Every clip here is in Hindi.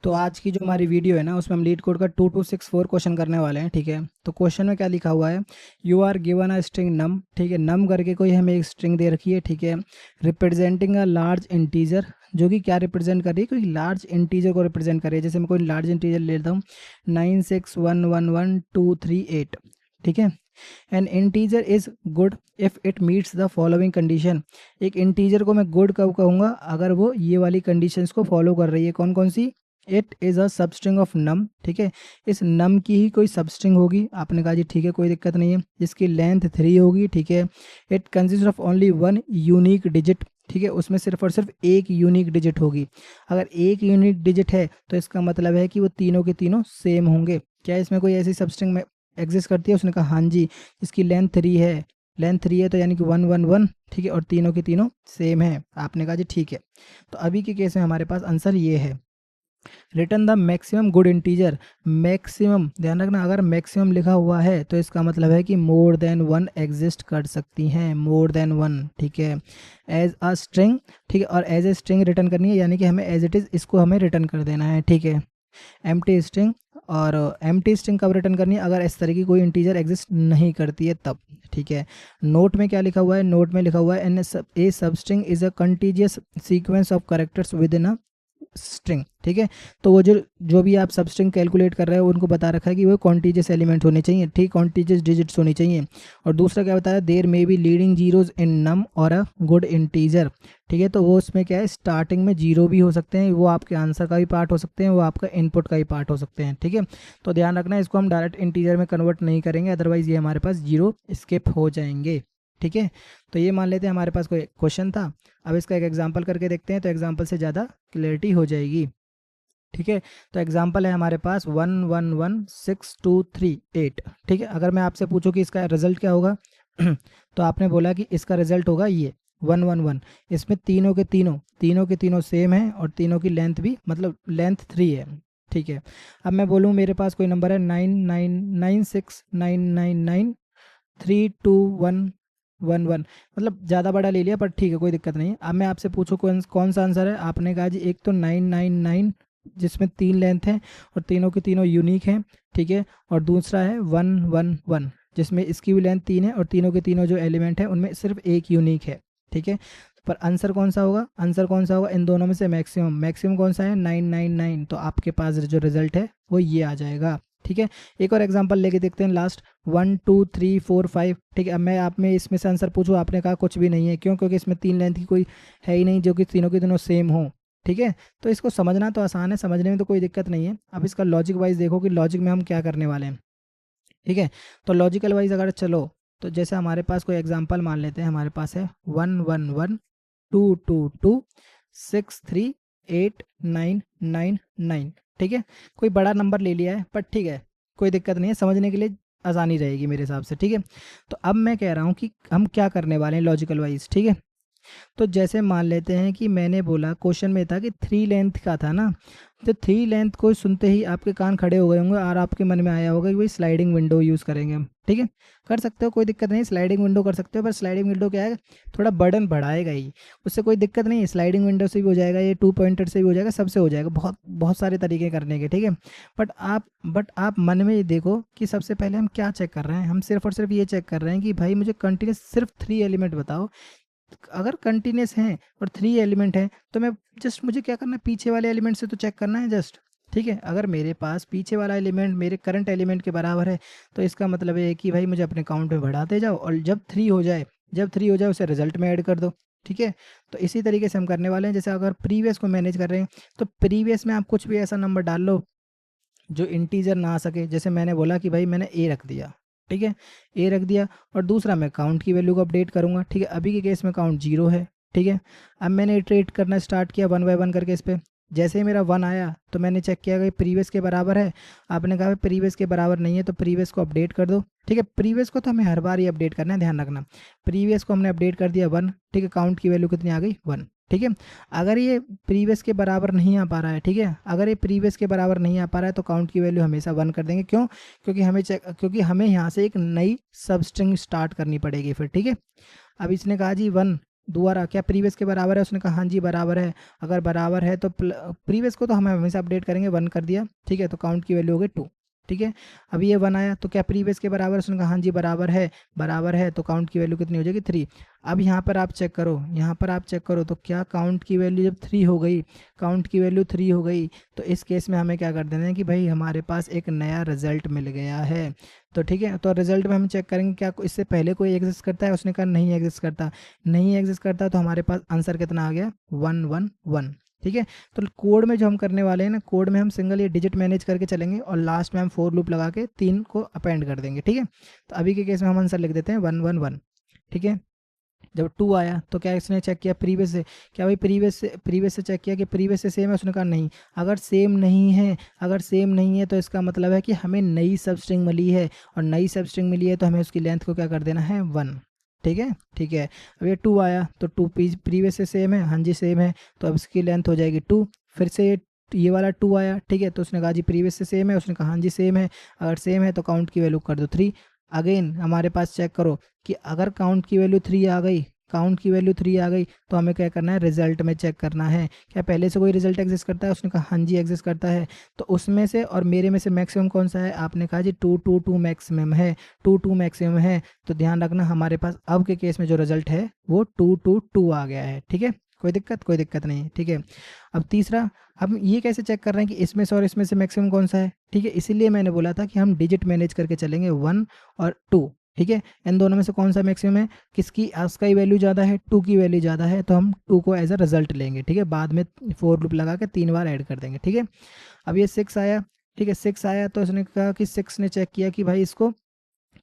तो आज की जो हमारी वीडियो है ना, उसमें हम लीड कोड का 2264 क्वेश्चन करने वाले हैं। ठीक है, तो क्वेश्चन में क्या लिखा हुआ है, you are given a string num. ठीक है, नम करके कोई हमें एक स्ट्रिंग दे रखी है। ठीक है, रिप्रेजेंटिंग अ लार्ज इंटीजर, जो कि क्या रिप्रेजेंट कर रही है, कोई लार्ज इंटीजर को रिप्रेजेंट कर रही है। जैसे मैं कोई लार्ज इंटीजर ले लेता हूँ 96111238। ठीक है, N integer is good if it meets the following condition. एक इंटीजर को मैं गुड कब कहूँगा, अगर वो ये वाली कंडीशंस को फॉलो कर रही है। कौन कौन सी, it is a substring of num. ठीक है, इस नम की ही कोई सबस्ट्रिंग होगी। आपने कहा जी ठीक है, कोई दिक्कत नहीं है। इसकी लेंथ 3 होगी। ठीक है, it consist of only one unique digit. ठीक है, उसमें सिर्फ और सिर्फ एक यूनिक डिजिट होगी। अगर एक यूनिक डिजिट है तो इसका मतलब है कि वो तीनों के तीनों सेम होंगे। क्या इसमें कोई ऐसी सबस्ट्रिंग में एग्जिस्ट करती है? उसने कहा हाँ जी, इसकी लेंथ 3 है। लेंथ 3 है तो यानी कि 1 1 1। ठीक है, और तीनों के तीनों सेम है। आपने कहा जी ठीक है। तो अभी के केस में हमारे पास आंसर ये है, return the maximum good integer. Maximum ध्यान रखना, अगर मैक्सिमम लिखा हुआ है तो इसका मतलब है कि मोर देन वन एग्जिस्ट कर सकती हैं, मोर देन वन। ठीक है, एज अ स्ट्रिंग। ठीक है, और एज ए स्ट्रिंग रिटर्न करनी है, यानी कि हमें एज इट इज़ इसको हमें रिटर्न कर देना है। ठीक है, एम्प्टी स्ट्रिंग। और एम्प्टी स्ट्रिंग कब रिटर्न करनी है, अगर इस तरह की कोई इंटीजर एग्जिस्ट नहीं करती है तब। ठीक है, नोट में क्या लिखा हुआ है, नोट में लिखा हुआ है an a substring is a contiguous sequence of characters within a string. ठीक है, तो वो जो जो भी आप सब स्ट्रिंग कैलकुलेट कर रहे हो उनको बता रखा है कि वो कॉन्टीजियस एलिमेंट होने चाहिए। ठीक, कॉन्टीजियस डिजिट्स होनी चाहिए। और दूसरा क्या बताया, there may be leading zeros in num और अ गुड इंटीजर। ठीक है, तो वो उसमें क्या है, स्टार्टिंग में जीरो भी हो सकते हैं, वो आपके आंसर का भी पार्ट हो सकते हैं, वो आपका इनपुट का भी पार्ट हो सकते हैं। ठीक है, तो ध्यान रखना, इसको हम डायरेक्ट इंटीजर में कन्वर्ट नहीं करेंगे, अदरवाइज ये हमारे पास जीरो स्किप हो जाएंगे। ठीक है, तो ये मान लेते हैं हमारे पास कोई क्वेश्चन था। अब इसका एक एग्जाम्पल करके देखते हैं, तो एग्जाम्पल से ज़्यादा क्लियरिटी हो जाएगी। ठीक है, तो एग्जाम्पल है हमारे पास 1 1 1 6 2 3 8। ठीक है, अगर मैं आपसे पूछूं कि इसका रिजल्ट क्या होगा तो आपने बोला कि इसका रिजल्ट होगा ये 1 1 1। इसमें तीनों के तीनों सेम है, और तीनों की लेंथ भी, मतलब लेंथ 3 है। ठीक है, अब मैं बोलूँ मेरे पास कोई नंबर है 999699932111, मतलब ज़्यादा बड़ा ले लिया, पर ठीक है कोई दिक्कत नहीं है। अब मैं आपसे पूछूं कौन कौन सा आंसर है। आपने कहा जी एक तो 999 जिसमें 3 लेंथ हैं और तीनों के तीनों यूनिक हैं। ठीक है, और दूसरा है 1 1 1 जिसमें इसकी भी लेंथ 3 है और तीनों के तीनों जो एलिमेंट हैं उनमें सिर्फ एक यूनिक है। ठीक है, पर आंसर कौन सा होगा, आंसर कौन सा होगा इन दोनों में से, मैक्सिमम। मैक्सिमम कौन सा है, 999। तो आपके पास जो रिजल्ट है वो ये आ जाएगा। ठीक है, एक और एग्जांपल लेके देखते हैं लास्ट, 1 2 3 4 5। ठीक है, अब मैं आप में इसमें से आंसर पूछूं, आपने कहा कुछ भी नहीं है। क्यों? क्योंकि इसमें 3 लेंथ की कोई है ही नहीं जो कि तीनों के तीनों सेम हो। ठीक है, तो इसको समझना तो आसान है, समझने में तो कोई दिक्कत नहीं है। अब इसका लॉजिक वाइज देखो कि लॉजिक में हम क्या करने वाले हैं। ठीक है, तो लॉजिकल वाइज अगर चलो, तो जैसे हमारे पास कोई एग्जांपल मान लेते हैं, हमारे पास है 1 1 1 2 2 2 6 3 8 9 9 9। ठीक है, कोई बड़ा नंबर ले लिया है, पर ठीक है कोई दिक्कत नहीं है, समझने के लिए आसानी रहेगी मेरे हिसाब से। ठीक है, तो अब मैं कह रहा हूँ कि हम क्या करने वाले हैं लॉजिकल वाइज। ठीक है, तो जैसे मान लेते हैं कि मैंने बोला, क्वेश्चन में था कि 3 लेंथ का था ना, तो 3 लेंथ को सुनते ही आपके कान खड़े हो गए होंगे और आपके मन में आया होगा कि भाई स्लाइडिंग विंडो यूज़ करेंगे हम। ठीक है, कर सकते हो, कोई दिक्कत नहीं, स्लाइडिंग विंडो कर सकते हो, पर स्लाइडिंग विंडो क्या है, थोड़ा बर्डन बढ़ाएगा ही। उससे कोई दिक्कत नहीं है, स्लाइडिंग विंडो से भी हो जाएगा, ये 2 पॉइंटर से भी हो जाएगा, सबसे हो जाएगा, बहुत बहुत सारे तरीके करने के। ठीक है, बट आप मन में ये देखो कि सबसे पहले हम क्या चेक कर रहे हैं, हम सिर्फ और सिर्फ ये चेक कर रहे हैं कि भाई मुझे कंटिन्यूस सिर्फ 3 एलिमेंट बताओ। अगर कंटिन्यूस हैं और 3 एलिमेंट हैं तो मैं जस्ट, मुझे क्या करना है, पीछे वाले एलिमेंट से तो चेक करना है जस्ट। ठीक है, अगर मेरे पास पीछे वाला एलिमेंट मेरे करंट एलिमेंट के बराबर है तो इसका मतलब है कि भाई मुझे अपने काउंट में बढ़ाते जाओ, और जब 3 हो जाए उसे रिजल्ट में ऐड कर दो। ठीक है, तो इसी तरीके से हम करने वाले हैं। जैसे अगर प्रीवियस को मैनेज कर रहे हैं तो प्रीवियस में आप कुछ भी ऐसा नंबर डाल लो जो इंटीजर ना आ सके। जैसे मैंने बोला कि भाई मैंने ए रख दिया। ठीक है, ए रख दिया, और दूसरा मैं काउंट की वैल्यू को अपडेट करूंगा। ठीक है, अभी के केस में काउंट 0 है। ठीक है, अब मैंने इटरेट करना स्टार्ट किया 1 बाय 1 करके इस पर। जैसे ही मेरा 1 आया तो मैंने चेक किया कि प्रीवियस के बराबर है। आपने कहा प्रीवियस के बराबर नहीं है तो प्रीवियस को अपडेट कर दो। ठीक है, प्रीवियस को तो हमें हर बार ही अपडेट करना है, ध्यान रखना। प्रीवियस को हमने अपडेट कर दिया 1। ठीक है, काउंट की वैल्यू कितनी आ गई, 1। ठीक है, अगर ये प्रीवियस के बराबर नहीं आ पा रहा है, ठीक है, अगर ये प्रीवियस के बराबर नहीं आ पा रहा है तो काउंट की वैल्यू हमेशा 1 कर देंगे। क्यों? क्योंकि हमें यहाँ से एक नई सब स्ट्रिंग स्टार्ट करनी पड़ेगी फिर। ठीक है, अब इसने कहा जी 1, दोबारा क्या प्रीवियस के बराबर है, उसने कहा हाँ जी बराबर है। अगर बराबर है तो प्रीवियस को तो हम हमेशा अपडेट करेंगे, 1 कर दिया, ठीक है, तो काउंट की वैल्यू हो गई 2, ठीक है। अब ये 1 आया तो क्या प्रीवियस के बराबर है, उसने कहा हाँ जी बराबर है, तो काउंट की वैल्यू कितनी हो जाएगी 3। अब यहाँ पर आप चेक करो, यहाँ पर आप चेक करो तो क्या काउंट की वैल्यू जब 3 हो गई, काउंट की वैल्यू 3 हो गई, तो इस केस में हमें क्या कर देना है कि भाई हमारे पास एक नया रिजल्ट मिल गया है। तो ठीक है, तो रिजल्ट में हम चेक करेंगे क्या इससे पहले कोई एग्जिस्ट करता है, उसने कहा नहीं एग्जिस्ट करता, नहीं एग्जिस्ट करता, तो हमारे पास आंसर कितना आ गया 111, ठीक है। तो कोड में जो हम करने वाले हैं ना, कोड में हम सिंगल ये डिजिट मैनेज करके चलेंगे और लास्ट में हम फोर लूप लगा के 3 को अपेंड कर देंगे, ठीक है। तो अभी के केस में हम आंसर लिख देते हैं 111, ठीक है। जब 2 आया तो क्या इसने चेक किया प्रीवियस से, क्या भाई प्रीवियस से चेक किया कि प्रीवियस से सेम है, उसने कहा नहीं। अगर सेम नहीं है, अगर सेम नहीं है तो इसका मतलब है कि हमें नई सब स्ट्रिंग मिली है, और नई सब स्ट्रिंग मिली है तो हमें उसकी लेंथ को क्या कर देना है 1, ठीक है, ठीक है। अब ये 2 आया तो 2 प्रीवियस से सेम है, हाँ जी सेम है, तो अब इसकी लेंथ हो जाएगी 2। फिर से ये वाला 2 आया, ठीक है, तो उसने कहा जी प्रीवियस से सेम है, उसने कहा हाँ जी सेम है, अगर सेम है तो काउंट की वैल्यू कर दो 3। अगेन हमारे पास चेक करो कि अगर काउंट की वैल्यू 3 आ गई, काउंट की वैल्यू 3 आ गई, तो हमें क्या करना है रिजल्ट में चेक करना है क्या पहले से कोई रिजल्ट एग्जिस्ट करता है, उसने कहा हाँ जी एग्जिस्ट करता है। तो उसमें से और मेरे में से मैक्सिमम कौन सा है, आपने कहा जी 2 मैक्सिमम है, 2 मैक्सिमम है। तो ध्यान रखना हमारे पास अब के केस में जो रिजल्ट है वो 2 आ गया है, ठीक है, कोई दिक्कत नहीं है, ठीक है। अब तीसरा, हम ये कैसे चेक कर रहे हैं कि इसमें से और इसमें से मैक्सिमम कौन सा है, ठीक है, इसीलिए मैंने बोला था कि हम डिजिट मैनेज करके चलेंगे 1 और 2, ठीक है। इन दोनों में से कौन सा मैक्सिमम है, किसकी आस्क की वैल्यू ज़्यादा है, 2 की वैल्यू ज़्यादा है, तो हम 2 को एज अ रिजल्ट लेंगे, ठीक है, बाद में फोर लूप लगा के 3 बार ऐड कर देंगे, ठीक है। अब ये 6 आया, ठीक है, 6 आया तो उसने कहा कि 6 ने चेक किया कि भाई इसको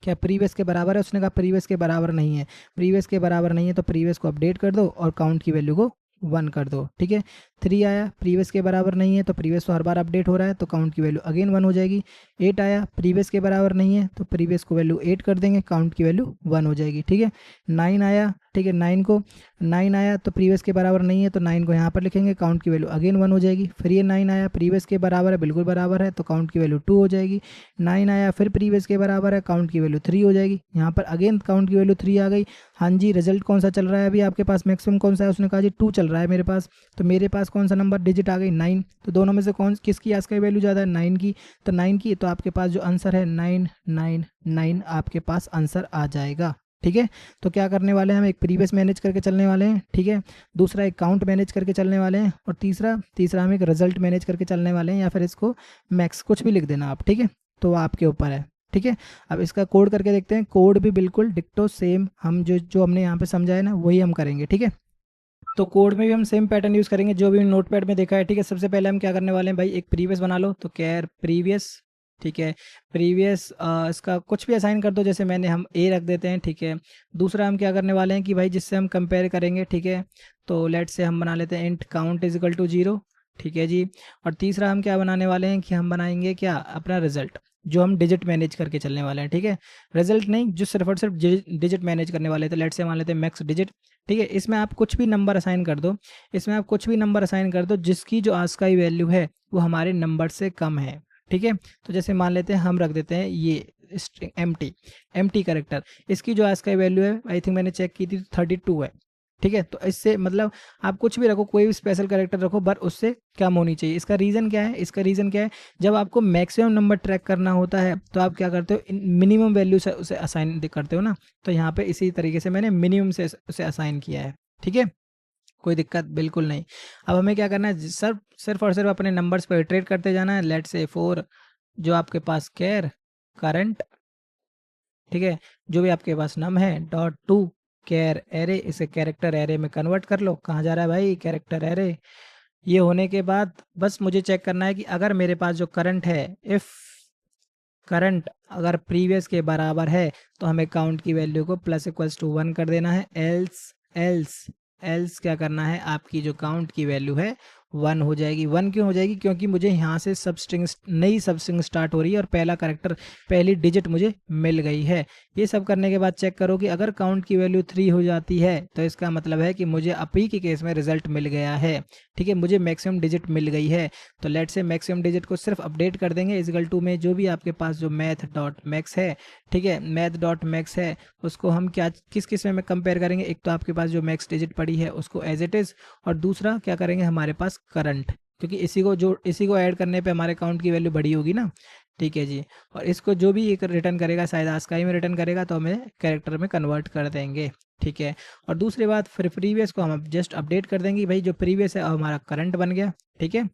क्या प्रीवियस के बराबर है, उसने कहा प्रीवियस के बराबर नहीं है, प्रीवियस के बराबर नहीं है तो प्रीवियस को अपडेट कर दो और काउंट की वैल्यू को 1 कर दो, ठीक है। 3 आया, प्रीवियस के बराबर नहीं है तो प्रीवियस तो हर बार अपडेट हो रहा है तो काउंट की वैल्यू अगेन 1 हो जाएगी। 8 आया, प्रीवियस के बराबर नहीं है तो प्रीवियस को वैल्यू 8 कर देंगे, काउंट की वैल्यू 1 हो जाएगी, ठीक है। 9 आया, ठीक है, 9 आया तो प्रीवियस के बराबर नहीं है तो 9 को यहाँ पर लिखेंगे, काउंट की वैल्यू अगेन 1 हो जाएगी। फिर ये 9 आया, प्रीवियस के बराबर है, बिल्कुल बराबर है, तो काउंट की वैल्यू 2 हो जाएगी। 9 आया, फिर प्रीवियस के बराबर है, काउंट की वैल्यू 3 हो जाएगी। यहाँ पर अगेन काउंट की वैल्यू 3 आ गई। हाँ जी, रिजल्ट कौन सा चल रहा है अभी आपके पास, मैक्सिमम कौन सा है, उसने कहा जी 2 चल रहा है मेरे पास, तो मेरे पास कौन सा नंबर डिजिट आ गई 9, तो दोनों में से कौन किसकी आस्क की वैल्यू ज़्यादा है 9 की, तो 9 की, तो आपके पास जो आंसर है 999 आपके पास आंसर आ जाएगा, ठीक है। तो क्या करने वाले हैं हम, एक प्रीवियस मैनेज करके चलने वाले हैं, ठीक है, दूसरा एक काउंट मैनेज करके चलने वाले हैं, और तीसरा हम एक रिजल्ट मैनेज करके चलने वाले हैं, या फिर इसको मैक्स कुछ भी लिख देना आप, ठीक है, तो आपके ऊपर है, ठीक है। अब इसका कोड करके देखते हैं, कोड भी बिल्कुल डिक्टो सेम हम जो हमने यहाँ पे समझा है ना वही हम करेंगे, ठीक है। तो कोड में भी हम सेम पैटर्न यूज़ करेंगे जो भी नोटपैड में देखा है, ठीक है। सबसे पहले हम क्या करने वाले हैं भाई, एक प्रीवियस बना लो, तो कैर प्रीवियस, ठीक है, प्रीवियस इसका कुछ भी असाइन कर दो, जैसे मैंने हम ए रख देते हैं, ठीक है। दूसरा हम क्या करने वाले हैं कि भाई जिससे हम कंपेयर करेंगे, ठीक है, तो लेट से हम बना लेते हैं int count is equal to 0, ठीक है जी। और तीसरा हम क्या बनाने वाले हैं कि हम बनाएंगे क्या, अपना रिजल्ट, जो हम डिजिट मैनेज करके चलने वाले हैं, ठीक है। रिजल्ट नहीं, जो सिर्फ और सिर्फ डिजिट मैनेज करने वाले थे, लेट से मान लेते हैं मैक्स डिजिट, ठीक है। इसमें आप कुछ भी नंबर असाइन कर दो, इसमें आप कुछ भी नंबर असाइन कर दो जिसकी जो आस्क की वैल्यू है वो हमारे नंबर से कम है, ठीक है। तो जैसे मान लेते हैं हम रख देते हैं ये स्ट्रिंग एम्प्टी कैरेक्टर, इसकी जो आस्क की वैल्यू है आई थिंक मैंने चेक की थी 32 है, ठीक है। तो इससे मतलब आप कुछ भी रखो, कोई भी स्पेशल कैरेक्टर रखो, बट उससे कम होनी चाहिए। इसका रीज़न क्या है, इसका रीज़न क्या है, जब आपको मैक्सिमम नंबर ट्रैक करना होता है तो आप क्या करते हो, मिनिमम वैल्यू से उसे असाइन करते हो ना, तो यहाँ पे इसी तरीके से मैंने मिनिमम से उसे असाइन किया है, ठीक है, कोई दिक्कत बिल्कुल नहीं। अब हमें क्या करना है, सिर्फ और सिर्फ अपने नंबर्स पर इटरेट करते जाना है। लेट से 4 जो आपके पास कैर करंट, ठीक है, जो भी आपके पास नम है डॉट टू कैर एरे, इसे कैरेक्टर एरे में कन्वर्ट कर लो। कहाँ जा रहा है भाई, कैरेक्टर एरे। ये होने के बाद बस मुझे चेक करना है कि अगर मेरे पास जो करंट है, इफ़ करंट अगर प्रीवियस के बराबर है तो हमें काउंट की वैल्यू को प्लस इक्वल्स टू 1 कर देना है। एल्स क्या करना है, आपकी जो काउंट की वैल्यू है 1 हो जाएगी। 1 क्यों हो जाएगी? क्योंकि मुझे यहाँ से सब स्ट्रिंग नई सब स्ट्रिंग स्टार्ट हो रही है और पहला करेक्टर पहली डिजिट मुझे मिल गई है। ये सब करने के बाद चेक करो कि अगर काउंट की वैल्यू 3 हो जाती है तो इसका मतलब है कि मुझे अपी के केस में रिजल्ट मिल गया है। ठीक है, मुझे मैक्सिमम डिजिट मिल गई है। तो लेट से मैक्सिमम डिजिट को सिर्फ अपडेट कर देंगे इजिकल टू में जो भी आपके पास जो मैथ डॉट मैक्स है, ठीक है, मैथ डॉट मैक्स है, उसको हम क्या किस किस में कंपेयर करेंगे? एक तो आपके पास जो मैक्स डिजिट पड़ी है उसको एज इट इज़, और दूसरा क्या करेंगे हमारे पास करंट, क्योंकि इसी को ऐड करने पे हमारे अकाउंट की वैल्यू बड़ी होगी ना। ठीक है जी, और इसको जो भी एक रिटर्न करेगा शायद आस्काई में रिटर्न करेगा तो हमें कैरेक्टर में कन्वर्ट कर देंगे। ठीक है, और दूसरी बात फिर प्रीवियस को हम जस्ट अपडेट कर देंगे भाई जो प्रीवियस है हमारा करंट बन गया। ठीक है,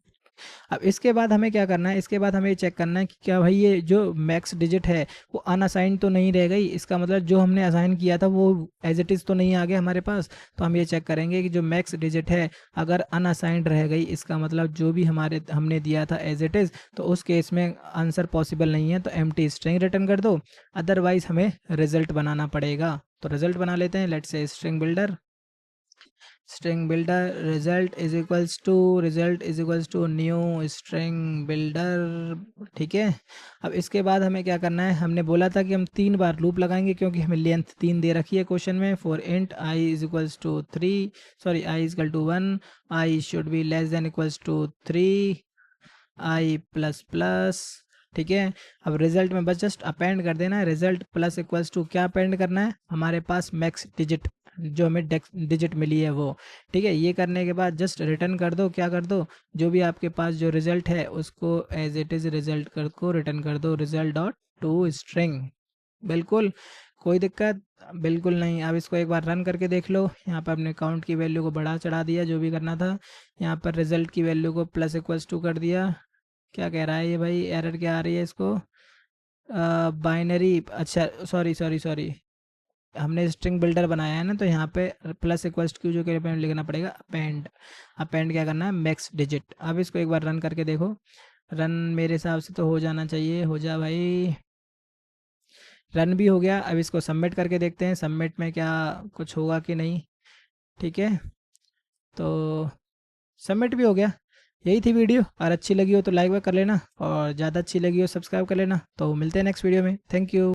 अब इसके बाद हमें क्या करना है? इसके बाद हमें चेक करना है कि क्या भाई ये जो मैक्स डिजिट है वो अनअसाइन तो नहीं रह गई। इसका मतलब जो हमने असाइन किया था वो एज इट इज़ तो नहीं आ गया हमारे पास। तो हम ये चेक करेंगे कि जो मैक्स डिजिट है अगर अनअसाइंड रह गई, इसका मतलब जो भी हमने दिया था एज इट इज़, तो उस केस में आंसर पॉसिबल नहीं है, तो एम्प्टी स्ट्रिंग रिटर्न कर दो। अदरवाइज हमें रिजल्ट बनाना पड़ेगा। तो रिजल्ट बना लेते हैं। Let's say string builder result is equals to new string builder. ठीक है, अब इसके बाद हमें क्या करना है? हमने बोला था कि हम 3 बार लूप लगाएंगे क्योंकि हमें लेंथ 3 दे रखी है क्वेश्चन में। For int I is equals to 3, sorry I is equal to 1, I should be less than equals to 3, I plus plus. ठीक है, अब रिजल्ट में बस जस्ट अपेंड कर देना है। रिजल्ट प्लस इक्वल्स टू क्या अपेंड करना है? हमारे पास मैक्स डिजिट जो हमें डिजिट मिली है वो। ठीक है, ये करने के बाद जस्ट रिटर्न कर दो। क्या कर दो? जो भी आपके पास जो रिजल्ट है उसको एज इट इज़ रिजल्ट कर को रिटर्न कर दो, रिजल्ट डॉट टू स्ट्रिंग। बिल्कुल कोई दिक्कत बिल्कुल नहीं। अब इसको एक बार रन करके देख लो। यहाँ पर अपने काउंट की वैल्यू को बढ़ा चढ़ा दिया जो भी करना था। यहाँ पर रिजल्ट की वैल्यू को प्लस इक्वल्स टू कर दिया। क्या कह रहा है ये भाई? एरर क्या आ रही है इसको? बाइनरी, अच्छा सॉरी सॉरी सॉरी, हमने स्ट्रिंग बिल्डर बनाया है ना, तो यहाँ पे प्लस इक्वल्स टू जो के लिए लिखना पड़ेगा अपेंड। अपेंड क्या करना है? Max digit. अब इसको एक बार रन करके देखो। रन मेरे हिसाब से तो हो जाना चाहिए। हो जा भाई, रन भी हो गया। अब इसको सबमिट करके देखते हैं सबमिट में क्या कुछ होगा कि नहीं। ठीक है, तो सबमिट भी हो गया। यही थी वीडियो, और अच्छी लगी हो तो लाइक कर लेना, और ज़्यादा अच्छी लगी हो सब्सक्राइब कर लेना। तो मिलते हैं नेक्स्ट वीडियो में। Thank you.